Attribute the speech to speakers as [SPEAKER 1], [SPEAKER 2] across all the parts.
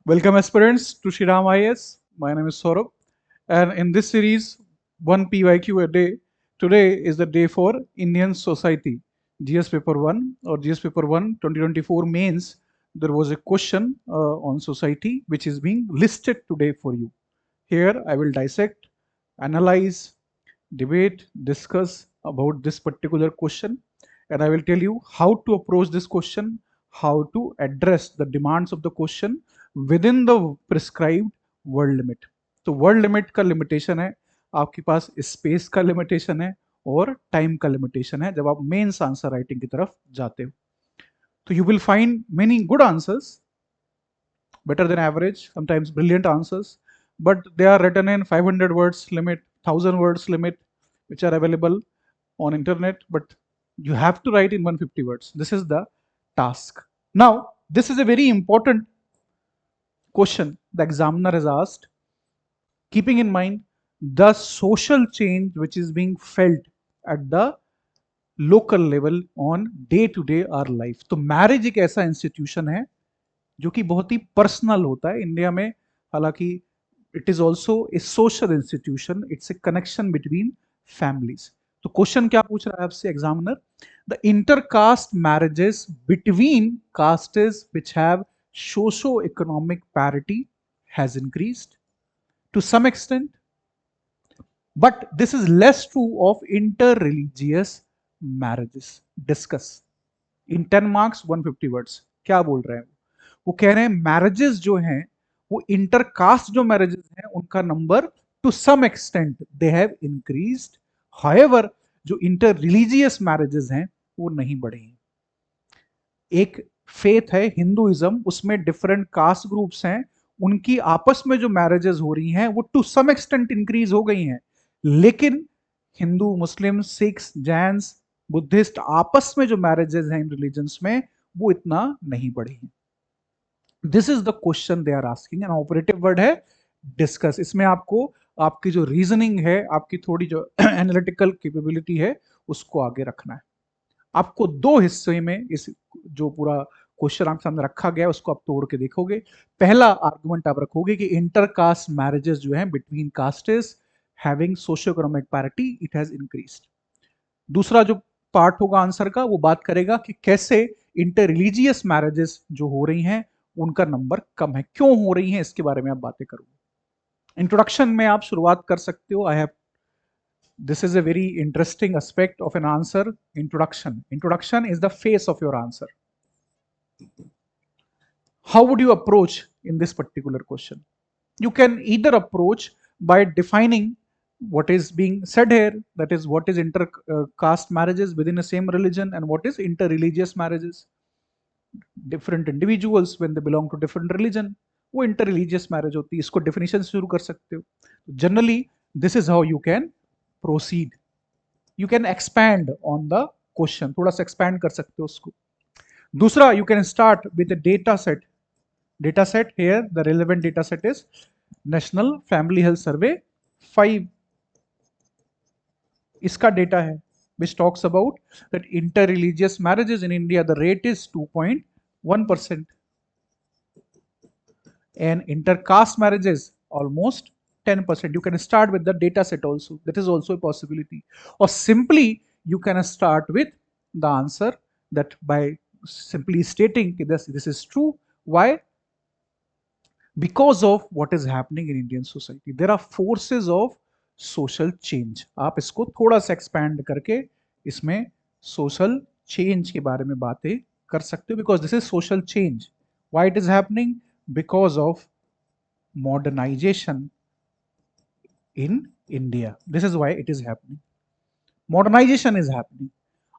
[SPEAKER 1] Welcome aspirants to Shriram IAS. My name is Saurabh, and in this series, one PYQ a day, today is the day for Indian Society. GS Paper 1 or GS Paper 1 2024 mains, there was a question on society which is being listed today for you. Here I will dissect, analyze, debate, discuss about this particular question, and I will tell you how to approach this question, how to address the demands of the question within the prescribed word limit. तो word limit का limitation है, आपके पास space का limitation है और time का limitation है जब आप मेंस आंसर राइटिंग की तरफ जाते हो. तो you will find many good answers, better than average, sometimes brilliant answers, but they are written in 500 words limit, 1000 words limit, which are available on internet, but you have to write in 150 words. This is the task. Now, this is a very important question the examiner has asked, keeping in mind the social change which is being felt at the local level on day to day our life. तो marriage एक ऐसा institution है जो कि बहुत ही personal होता है India में. हालांकि it is also a social institution, it's a connection between families. तो क्वेश्चन क्या पूछ रहा है आपसे examiner? The intercaste marriages between castes which have socio economic parity has increased to some extent, but this is less true of inter-religious marriages. Discuss in 10 marks 150 words. क्या बोल रहे हैं वो कह रहे हैं मैरिजेस जो हैं वो इंटरकास्ट जो मैरिजेस हैं उनका number to some extent they have increased, however जो इंटर रिलीजियस मैरिजेस हैं वो नहीं बढ़े हैं. एक फेथ है हिंदुइज्म, उसमें डिफरेंट कास्ट ग्रुप्स हैं, उनकी आपस में जो मैरिजेस हो रही हैं वो टू सम एक्सटेंट इंक्रीज हो गई हैं, लेकिन हिंदू, मुस्लिम, सिख्स, जैन्स, बुद्धिस्ट आपस में जो मैरिजेस हैं इन रिलीजन्स में वो इतना नहीं बढ़ी हैं. This is the question they are asking. And operative word है डिस्कस. इसमें आपको आपकी जो रीजनिंग है, आपकी थोड़ी जो एनालिटिकल कैपेबिलिटी है उसको आगे रखना है. आपको दो हिस्से में इस जो पूरा क्वेश्चन आपके सामने रखा गया है उसको आप तोड़ के देखोगे. पहला आर्गुमेंट आप रखोगे कि इंटरकास्ट मैरिजेस जो है between castes having socio economic parity it has increased. दूसरा जो पार्ट होगा आंसर का वो बात करेगा कि कैसे इंटर रिलीजियस मैरिजेस जो हो रही हैं उनका नंबर कम है, क्यों हो रही हैं, इसके बारे में आप बातें करोगे. इंट्रोडक्शन में आप शुरुआत कर सकते हो. I have this is a very interesting aspect of an answer. Introduction is the face of your answer. How would you approach in this particular question? You can either approach by defining what is being said here, that is what is intercaste marriages within a same religion and what is interreligious marriages. Different individuals when they belong to different religion वो interreligious marriage होती है. इसको definition से शुरू कर सकते हो. Generally this is how you can proceed. You can expand on the question, थोड़ा सा expand कर सकते हो उसको. दूसरा, you can start with a data set. Data set here, the relevant data set is National Family Health Survey 5. इसका data है which talks about that interreligious marriages in India, the rate is 2.1%. And intercaste marriages almost 10%. You can start with the data set also. That is also a possibility. Or simply you can start with the answer that by simply stating this is true. Why? Because of what is happening in Indian society. There are forces of social change. आप इसको थोड़ा सा expand करके इसमें social change के बारे में बातें कर सकते हो. Because this is social change. Why it is happening? Because of modernization in India. This is why it is happening. Modernization is happening.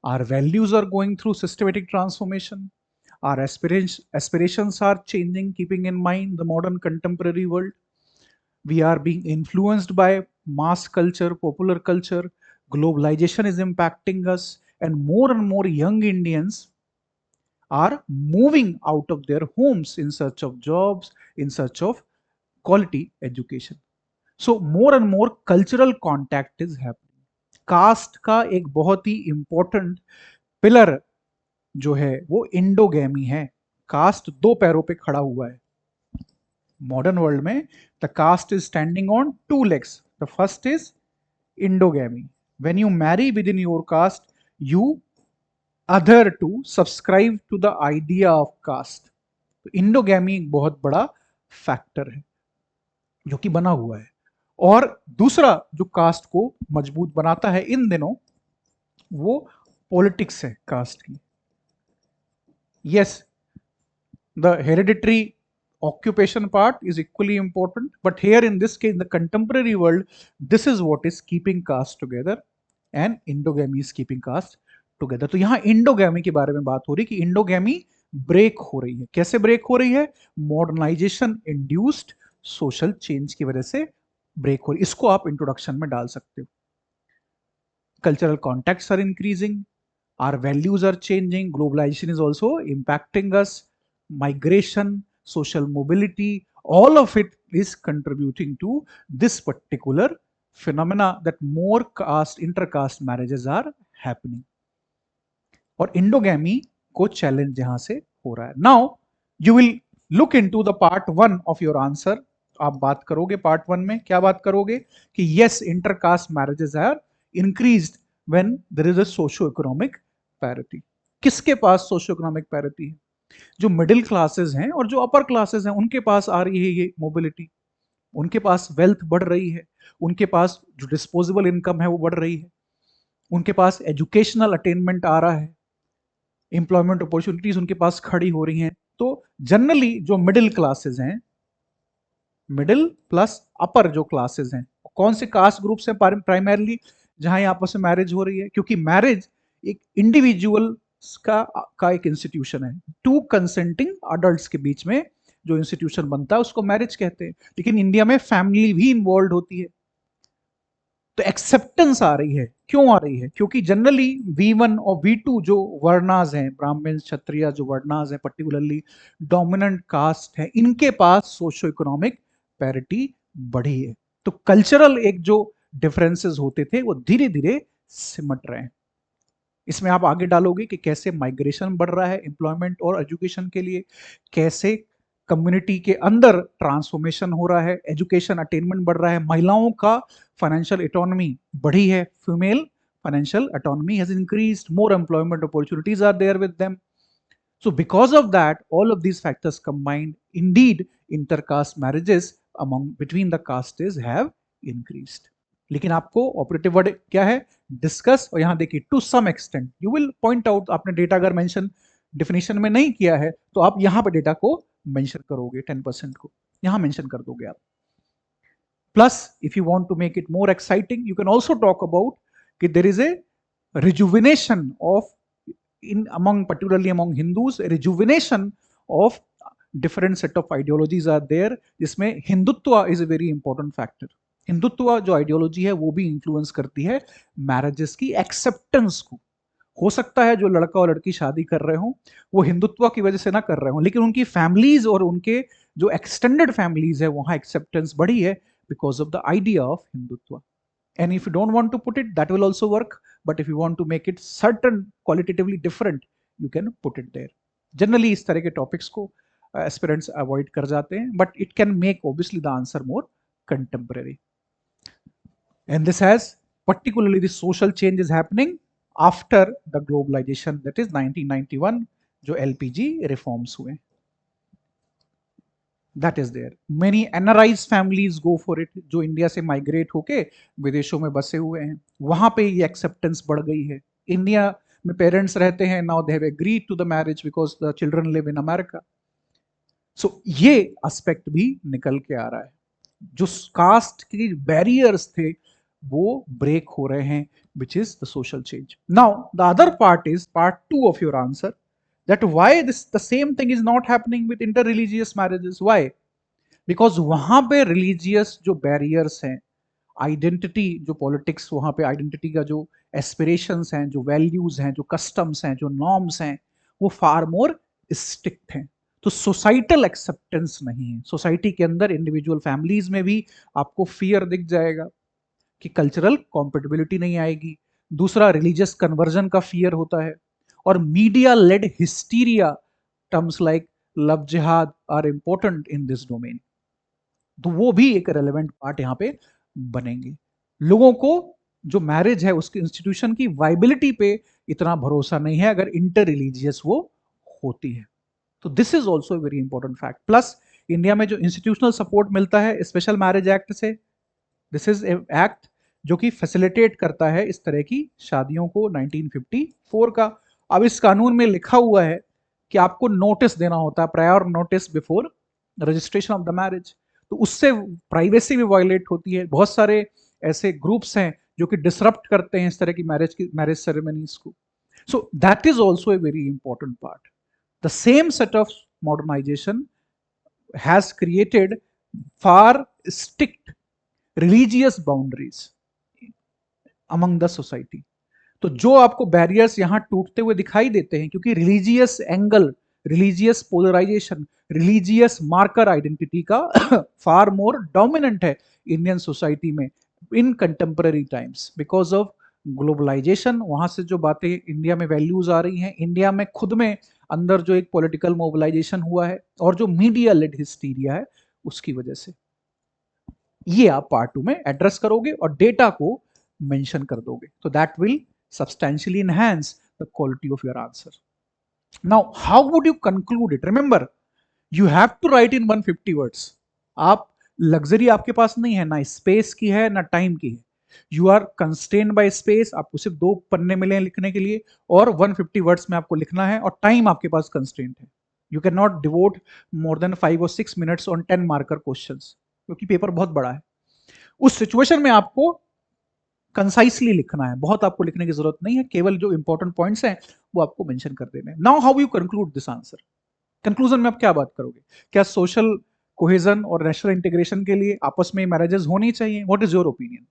[SPEAKER 1] Our values are going through systematic transformation. Our aspirations are changing, keeping in mind the modern contemporary world. We are being influenced by mass culture, popular culture. Globalization is impacting us, and more young Indians are moving out of their homes in search of jobs, in search of quality education. So more and more cultural contact is happening. Caste का एक बहुत ही important pillar जो है वो इंडोगेमी है. Cast दो पैरों पे खड़ा हुआ है. Modern world में the caste is standing on two legs. The first is endogamy. When you marry within your caste, you other to subscribe to the idea of caste. तो इंडोगैमी एक बहुत बड़ा फैक्टर है जो कि बना हुआ है। और दूसरा जो कास्ट को मजबूत बनाता है इन दिनों, वो पॉलिटिक्स है कास्ट की। Yes, the hereditary occupation part is equally important, but here in this case, in the contemporary world, this is what is keeping caste together and endogamy is keeping caste together. तो यहाँ इंडोगैमी के बारे में बात हो रही कि इंडोगैमी ब्रेक हो रही है। कैसे ब्रेक हो रही है? मॉडर्नाइजेशन इंड्यूस्ड सोशल चेंज की वजह से ब्रेक हो रही। इसको आप इंट्रोडक्शन में डाल सकते हो। Cultural contacts are increasing, our values are changing, globalization is also impacting us, migration, social mobility, all of it is contributing to this particular phenomena that more caste intercaste marriages are happening. और इंडोगैमी को challenge यहां से हो रहा है। Now you will look into the part 1 of your answer. आप बात करोगे पार्ट 1 में, क्या बात करोगे कि yes, intercaste marriages are increased when there is a socio economic parity. किसके पास सोशियो इकोनॉमिक पैरिटी है? जो मिडिल क्लासेस हैं और जो अपर क्लासेस हैं, उनके पास आ रही है ये मोबिलिटी, उनके पास वेल्थ बढ़ रही है, उनके पास जो डिस्पोजेबल इनकम है वो बढ़ रही है, उनके पास एजुकेशनल अटेनमेंट आ रहा है, एम्प्लॉयमेंट अपॉर्चुनिटीज उनके पास खड़ी हो रही हैं। तो जनरली जो मिडिल क्लासेस हैं, मिडिल प्लस अपर जो क्लासेस हैं, कौन से कास्ट ग्रुप से प्राइमरली जहां आपस में मैरिज हो रही है? क्योंकि मैरिज एक इंडिविजुअल का एक इंस्टीट्यूशन है। टू कंसेंटिंग अडल्ट्स के बीच में जो इंस्टीट्यूशन बनता है उसको मैरिज कहते हैं। लेकिन इंडिया में फैमिली भी इन्वॉल्व होती है। तो एक्सेप्टेंस आ रही है। क्यों आ रही है? क्योंकि जनरली V1 और V2 जो वर्णास हैं, ब्राह्मण क्षत्रिय जो वर्णास हैं, पर्टिकुलरली डोमिनेंट कास्ट है, इनके पास सोशो इकोनॉमिक पैरिटी बढ़ी है। तो कल्चरल एक जो डिफरेंसेस होते थे वो धीरे धीरे सिमट रहे हैं। इसमें आप आगे डालोगे कि कैसे माइग्रेशन बढ़ रहा है एम्प्लॉयमेंट और एजुकेशन के लिए, कैसे कम्युनिटी के अंदर ट्रांसफॉर्मेशन हो रहा है, एजुकेशन अटेनमेंट बढ़ रहा है, महिलाओं का फाइनेंशियल इकोनॉमी बढ़ी है, female financial autonomy has increased, more employment opportunities are there with them. So because of that, all of these factors combined, indeed intercaste marriages among between the castes have increased. लेकिन आपको operative word क्या है? Discuss. और यहां देखिए to some extent you will point out. आपने data अगर mention definition में नहीं किया है तो आप यहां पर डेटा को मेंशन करोगे, 10% को यहां मेंशन कर दोगे आप। Plus if you want to make it more exciting, you can also talk about कि there is a rejuvenation of in among particularly among Hindus, a rejuvenation of different set of ideologies are there, जिसमें Hindutva is a very important factor. Hindutva जो ideology है वो भी influence करती है marriages की acceptance को। हो सकता है जो लड़का और लड़की शादी कर रहे हो वो हिंदुत्व की वजह से ना कर रहे हो, लेकिन उनकी फैमिलीज और उनके जो एक्सटेंडेड फैमिलीज है वहां एक्सेप्टेंस बढ़ी है because of the idea of Hindutva. And if you don't want to put it, that will also work. But if you want to make it certain qualitatively different, you can put it there. Generally, इस तरह के topics को aspirants avoid कर जाते हैं, but it can make obviously the answer more contemporary. And this has particularly the social change is happening after the globalization, that is 1991 जो LPG reforms हुए। That is there. Many NRIs families go for it, जो India से migrate होके विदेशों में बसे हुए हैं, वहां पे ये एक्सेप्टेंस बढ़ गई है। इंडिया में पेरेंट्स रहते हैं, now they have agreed to the marriage because the children live in America. So ये एस्पेक्ट भी निकल के आ रहा है। जो कास्ट के बैरियर्स थे वो ब्रेक हो रहे हैं, which is the social change. Now the other part is part 2 of your answer, that why this the same thing is not happening with interreligious marriages. Why? Because वहां पे religious जो barriers हैं, identity जो politics, वहां पे identity का जो aspirations हैं, जो वैल्यूज हैं, जो कस्टम्स हैं, जो नॉर्म्स हैं, वो फार मोर स्ट्रिक्ट हैं। तो सोसाइटल एक्सेप्टेंस नहीं है। सोसाइटी के अंदर इंडिविजुअल फैमिलीज में भी आपको फियर दिख जाएगा कि कल्चरल कॉम्पेटिबिलिटी नहीं आएगी। दूसरा रिलीजियस कन्वर्जन का फियर होता है। और media led hysteria, terms like love jihad are important in this domain. तो वो भी एक रेलेवेंट पार्ट यहाँ पे बनेंगे। लोगों को जो मैरिज है उसके इंस्टीट्यूशन की वाइबिलिटी पे इतना भरोसा नहीं है अगर इंटर रिलीजियस वो होती है। तो this is also very important fact. Plus India में जो इंस्टीट्यूशनल सपोर्ट मिलता है स्पेशल मैरिज एक्ट से, दिस इज एक्ट जो कि फैसिलिटेट करता है इस तरह की शादियों को 1954 का। अब इस कानून में लिखा हुआ है कि आपको नोटिस देना होता है, prior notice before registration of the marriage. तो उससे प्राइवेसी भी वायलेट होती है। बहुत सारे ऐसे ग्रुप्स हैं जो कि डिसरप्ट करते हैं इस तरह की मैरिज सेरेमनीज को। So that is also a very important part. The same set of modernisation has created far strict religious boundaries among the society। तो जो आपको बैरियर्स यहां टूटते हुए दिखाई देते हैं क्योंकि religious angle, religious polarisation, religious marker identity का फार मोर डोमिनेंट है इंडियन सोसाइटी में in contemporary times because of globalisation. वहां से जो बातें इंडिया में वैल्यूज आ रही हैं, इंडिया में खुद में अंदर जो एक पॉलिटिकल मोबिलाइजेशन हुआ है और जो मीडिया लेड हिस्टीरिया है उसकी वजह से, ये आप पार्ट 2 में एड्रेस करोगे और डेटा को मेंशन कर दोगे। तो that will substantially enhance the quality of your answer. Now, how would you conclude it? Remember, you have to write in 150 words. आप लग्जरी आपके पास नहीं है, ना स्पेस की है ना टाइम की है। यू आर कंस्ट्रेन्ड बाय स्पेस, आपको सिर्फ 2 पन्ने मिले हैं लिखने के लिए और 150 वर्ड्स में आपको लिखना है और टाइम आपके पास कंस्ट्रेंट है। You can not devote more than 5 और 6 मिनट्स ऑन 10 मार्कर क्वेश्चंस क्योंकि पेपर बहुत बड़ा है। उस सिचुएशन में आपको कंसाइसली लिखना है, बहुत आपको लिखने की जरूरत नहीं है, केवल जो इंपॉर्टेंट पॉइंट्स हैं वो आपको मेंशन कर देने हैं। Now how you conclude this answer? Conclusion में आप क्या बात करोगे? क्या सोशल कोहेजन और नेशनल इंटीग्रेशन के लिए आपस में मैरिजेस होनी चाहिए? What is your opinion?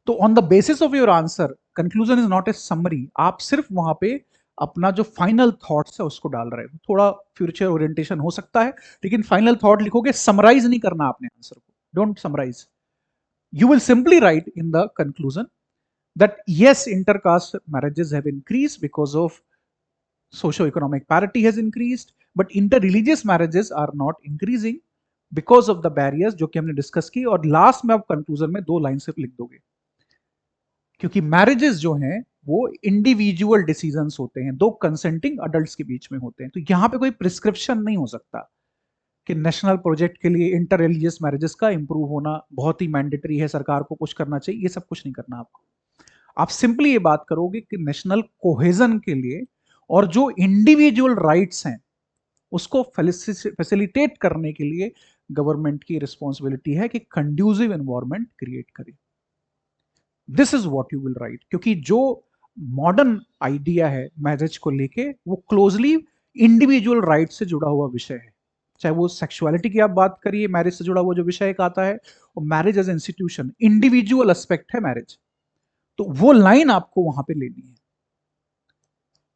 [SPEAKER 1] तो on the basis of your answer, conclusion is not a summary. आप सिर्फ वहां पे अपना जो फाइनल थॉट्स है उसको डाल रहे हो। थोड़ा फ्यूचर ओरिएंटेशन हो सकता है लेकिन फाइनल थॉट लिखोगे, समराइज नहीं करना आपने आंसर को। Don't summarise. You will simply write in the conclusion that yes, intercaste marriages have increased because of socio-economic parity has increased, but interreligious marriages are not increasing because of the barriers जो कि हमने discuss की। और last में आप conclusion में 2 line सिर्फ लिख दोगे क्योंकि मैरिजेस जो हैं वो इंडिविजुअल डिसीजंस होते हैं, 2 कंसेंटिंग अडल्ट्स के बीच में होते हैं। तो यहां पे कोई प्रिस्क्रिप्शन नहीं हो सकता कि नेशनल प्रोजेक्ट के लिए इंटर रिलीजियस मैरिजेस का इंप्रूव होना बहुत ही मैंडेटरी है, सरकार को कुछ करना चाहिए। ये सब कुछ नहीं करना आपको। आप सिंपली ये बात करोगे कि नेशनल कोहेजन के लिए और जो इंडिविजुअल राइट्स हैं उसको फैसिलिटेट करने के लिए गवर्नमेंट की रिस्पॉन्सिबिलिटी है कि कंड्यूसिव एनवायरनमेंट क्रिएट करे। This is what you will write, क्योंकि जो मॉडर्न आइडिया है मैरिज को लेके वो क्लोजली इंडिविजुअल राइट से जुड़ा हुआ विषय है। चाहे वो सेक्सुअलिटी की आप बात करिए, मैरिज से जुड़ा हुआ जो विषय एक आता है, और marriage as institution individual aspect है मैरिज। तो वो लाइन आपको वहां पे लेनी है।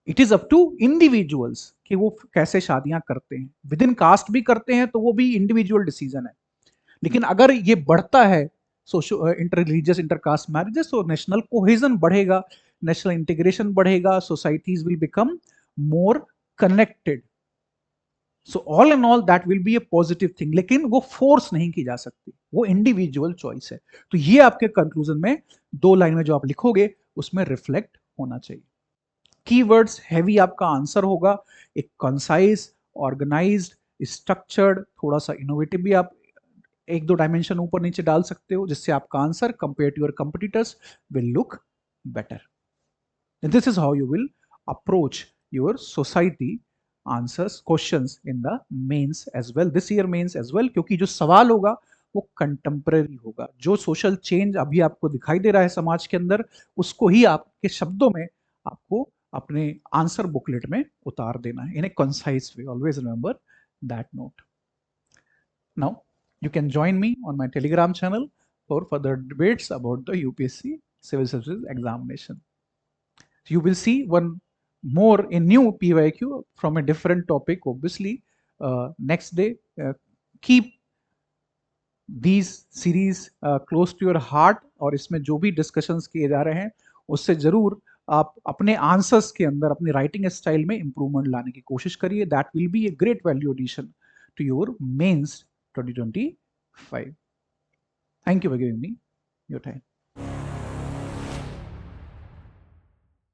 [SPEAKER 1] It is up to individuals कि वो कैसे शादियां करते हैं। विद इन कास्ट भी करते हैं तो वो भी इंडिविजुअल डिसीजन है, लेकिन अगर ये बढ़ता है socio inter religious intercaste marriages तो नेशनल कोहेजन बढ़ेगा, नेशनल इंटीग्रेशन बढ़ेगा, societies will become more connected. So all and all that will be A positive thing, लेकिन वो फोर्स नहीं की जा सकती, वो इंडिविजुअल चॉइस है। तो ये आपके कंक्लूजन में 2 लाइन में जो आप लिखोगे उसमें रिफ्लेक्ट होना चाहिए। कीवर्ड्स हैवी आपका आंसर होगा, एक कंसाइज, ऑर्गेनाइज्ड, स्ट्रक्चर्ड, थोड़ा सा इनोवेटिव भी आप 1-2 डायमेंशन ऊपर नीचे डाल सकते हो जिससे आपका answer compare to your competitors will look better. This is how you will approach your society answers questions in the mains as well, this year mains as well, क्योंकि जो सवाल होगा वो कंटेम्पररी होगा। जो सोशल चेंज अभी आपको दिखाई दे रहा है समाज के अंदर उसको ही आपके शब्दों में आपको अपने आंसर बुकलेट में उतार देना है in a concise way. Always remember that note. Now you can join me on my Telegram channel for further debates about the UPSC Civil Services examination. You will see one more a new PYQ from a different topic obviously next day. Keep these series close to your heart और इसमें जो भी discussions किए जा रहे हैं उससे जरूर आप अपने आंसर्स के अंदर अपनी राइटिंग स्टाइल में इंप्रूवमेंट लाने की कोशिश करिए। That will be a great value addition to your mains 2020 5. Thank you for giving me your time.